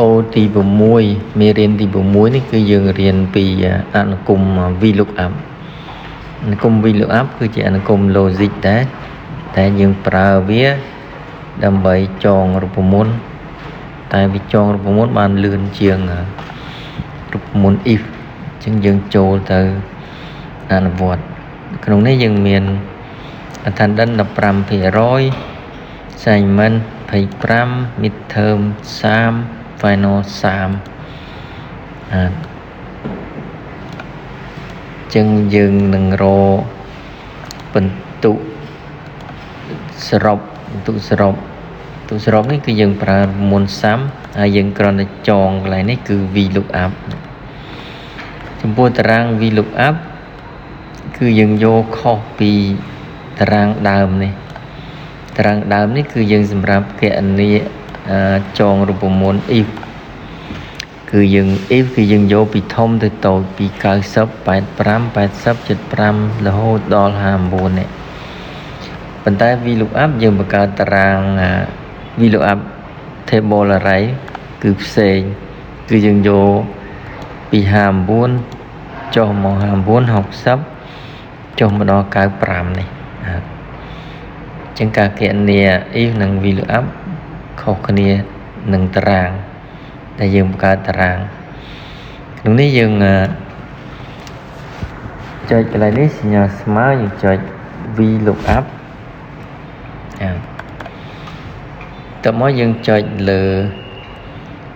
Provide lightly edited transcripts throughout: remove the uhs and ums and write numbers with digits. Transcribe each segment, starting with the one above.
អូទី6មេរៀនទី6នេះគឺយើងរៀនពីអនុគម VLOOKUP អនុគម VLOOKUP គឺជាអនុគម logic ដែរតែយើងប្រើវាដើម្បីចងរូបមន្តតែវាចងរូបមន្តបានលឿនជាងរូបមន្ត if អញ្ចឹងយើងចូលទៅអនុវត្តក្នុងនេះយើងមាន attendance 15% assignment 25 midterm 30 final 30ចឹងយើងនឹងរកបន្ទុកសរុបនេះគឺយើងប្រើមុនសាំហើយយើងគ្រាន់តែចងកន្លែងនេះគឺ VLOOKUP ចំពោះតារាង VLOOKUP គឺយើងយកខុសពីតារាងដើមនេះតារាងដើមនេះគឺយើងសម្រាប់គណនាចងរូបមន្ត if គឺយើង if គឺយើងយកពីធំទៅតូចពី90 85 80 75រហូតដល់59នេះប៉ុន្តែ VLOOKUP យើងបង្កើតតារាង VLOOKUP table array គឺផ្សេងគឺយើងយកពី59ចុះមក59 60ចុះមកដល់95នេះចឹងការគណនា if និង VLOOKUP ខុសគ្នានឹងតារាងដែលយើងបង្កើតតារាងក្នុងនេះយើងចុចកន្លែងនេះសញ្ញាស្មើយើងចុច VLOOKUP តើមកយើងចុចលើ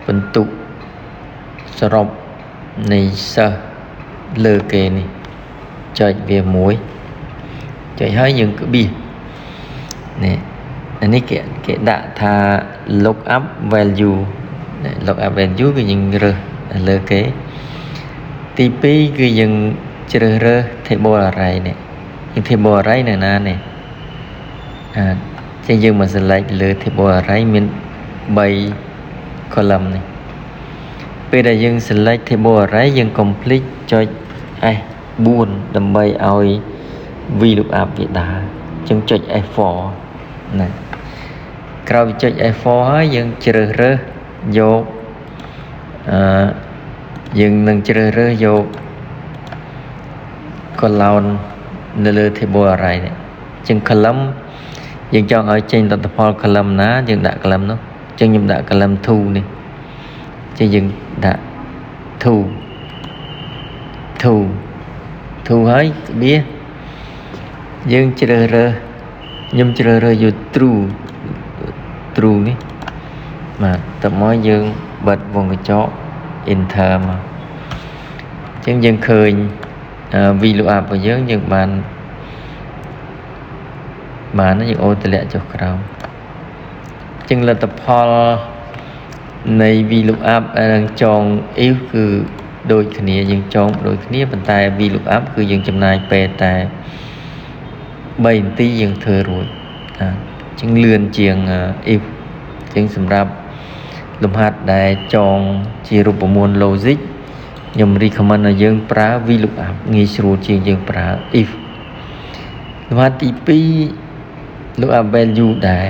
បន្ទុកសរុបនៃសិស្សលើគេនេះចុចវាមួយចុចហើយយើងក្បៀសនេះអានេះគេដាក់ថា lookup value lookup value គឺយើងរើសលើគេទី2គឺយើងជ្រើសរើស table array នេះ table array នៅណានេះចឹងយើងមក select លើ table array មាន3 column នេះពេលដែលយើង select table array យើង complete ចុច S4 ដើម្បីឲ្យ VLOOKUP វាដើរចឹងចុច F4 ណាក្រោយចុច F4 ហើយយើងជ្រើសរើសយកយើងនឹងជ្រើសរើសយក column នៅលើ table array នេះចឹង column យើងចង់ឲ្យចេញលទ្ធផល column ណាយើងដាក់ column នោះចឹងខ្ញុំដាក់ column 2 នេះចឹងយើងដាក់ 2 ហើយក្បៀសយើងជ្រើសរើសខ្ញុំជ្រើសរើសយក true នេះបាទតើមកយើងបិទវងកញ្ចក់ enter មកចឹងយើងឃើញ VLOOKUP របស់យើងបានយើងអូនតម្លាក់ចុះក្រោមចឹងលទ្ធផលនៃ VLOOKUP និងចង if គឺដូចគ្នាយើងចងដូចគ្នាប៉ុន្តែ VLOOKUP គឺយើងចំណាយពេលតែ3នាទីយើងធ្វើរួចចឹងលឿនជាង if ចឹងសម្រាប់លំហាត់ដែលចងជារូបមន្ត logic ខ្ញុំ recommend ឲ្យយើងប្រើ VLOOKUP ងាយស្រួលជាងយើងប្រើ if លំហាត់ទី2 lookup value ដែរ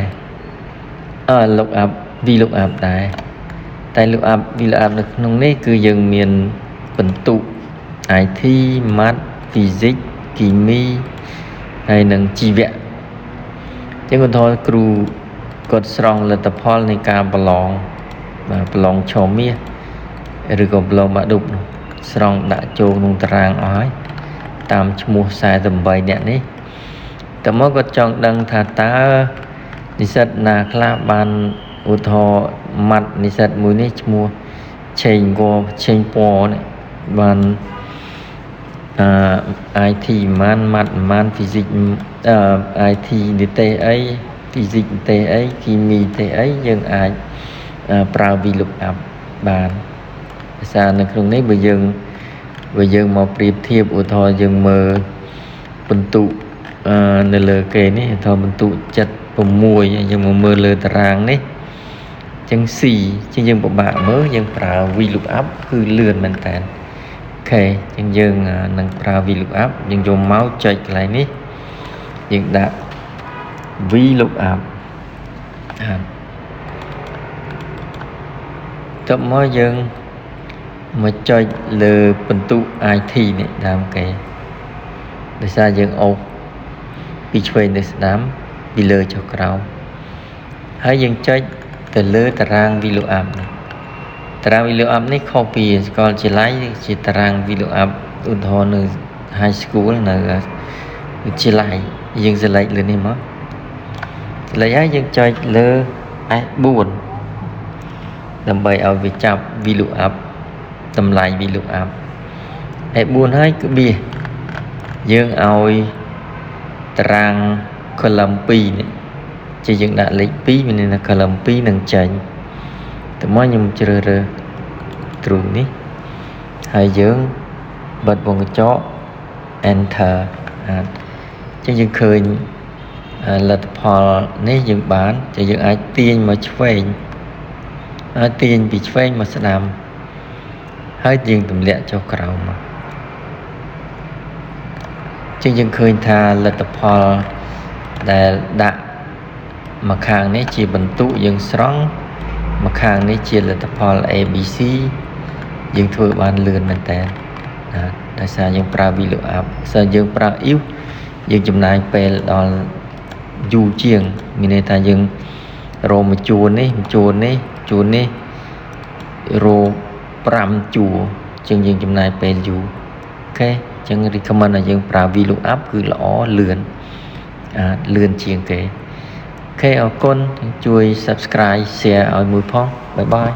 lookup VLOOKUP ដែរតែ lookup VLOOKUP នៅក្នុងនេះគឺយើងមានបន្ទុក IT Math Physics គីមីហើយនិងជីវៈចឹងឧទាហរណ៍គ្រូគាត់ស្រង់លទ្ធផលនៃការប្រឡងឆមាសឬក៏ប្រឡងបាក់ឌុបស្រង់ដាក់ចូលក្នុងតារាងអស់ហើយតាមឈ្មោះ48អ្នកនេះតើមកគាត់ចង់ដឹងថាតើនិស្សិតណាខ្លះបានឧទាហរណ៍ម៉ាត់និស្សិតមួយនេះឈ្មោះឆេងពណ៌នេះបាន IT ម៉ាត់ Physics IT និទេសអី Physics និទេសអីគីមីនិទេសអីយើងអាចប្រើ VLOOKUP បានភាសានៅក្នុងនេះបើយើងមកប្រៀបធៀបឧទាហរណ៍យើងមើលបន្ទុកនៅលើគេនេះឧទាហរណ៍បន្ទុក76យើងមកមើលលើតារាងនេះចឹង C ចឹងយើងពិបាកមើលយើងប្រើ VLOOKUP គឺលឿនមែនតើអូខេចឹងយើងនឹងប្រើ VLOOKUP យើងយកមកចុចកន្លែងនេះយើងដាក់ VLOOKUP តបមកយើងមកចុចលើបន្ទុក IT នេះដើមគេដោយសារយើងអូសពីឆ្វេងទៅស្ដាំពីលើចុះក្រោមហើយយើងចុចទៅលើតារាង VLOOKUP នេះតារាង VLOOKUP នេះខុសពីសកលវិទ្យាល័យជាតារាង VLOOKUP ឧទាហរណ៍នៅ High School នៅវិទ្យាល័យយើងselectលើនេះមកselectហើយយើងចុចលើ S4 ដើម្បីឲ្យវាចាប់ VLOOKUP តម្លៃ VLOOKUP S4 ហើយគឺបៀសយើងឲ្យតារាង column 2នេះជាយើងដាក់លេខ2មានន័យថា column 2នឹងចេញតើមកខ្ញុំជ្រើសរើសទ្រូងនេះហើយយើងបិទវងកញ្ចក់ enter ចឹងយើងឃើញលទ្ធផលនេះយើងបានចឹងយើងអាចទាញមកឆ្វេងហើយទាញពីឆ្វេងមកស្ដាំហើយយើងទម្លាក់ចុះក្រោមមកចឹងយើងឃើញថាលទ្ធផលដែលដាក់មកខាងនេះជាបន្ទុកយើងស្រង់មកខាងនេះជាលទ្ធផល ABC យើងធ្វើបានលឿនមែនតើដោយសារយើងប្រើ VLOOKUP បើយើងប្រើ if យើងចំណាយពេលដល់យូរជាងមានន័យថាយើងរកមួយជួរនេះជួរនេះរក5ជួរជាងយើងចំណាយពេលយូរអូខេចឹង recommend ឲ្យយើងប្រើ VLOOKUP គឺល្អលឿនជាងគេអូខេអរគុណជួយ subscribe share ឲ្យមួយផងបាយបាយ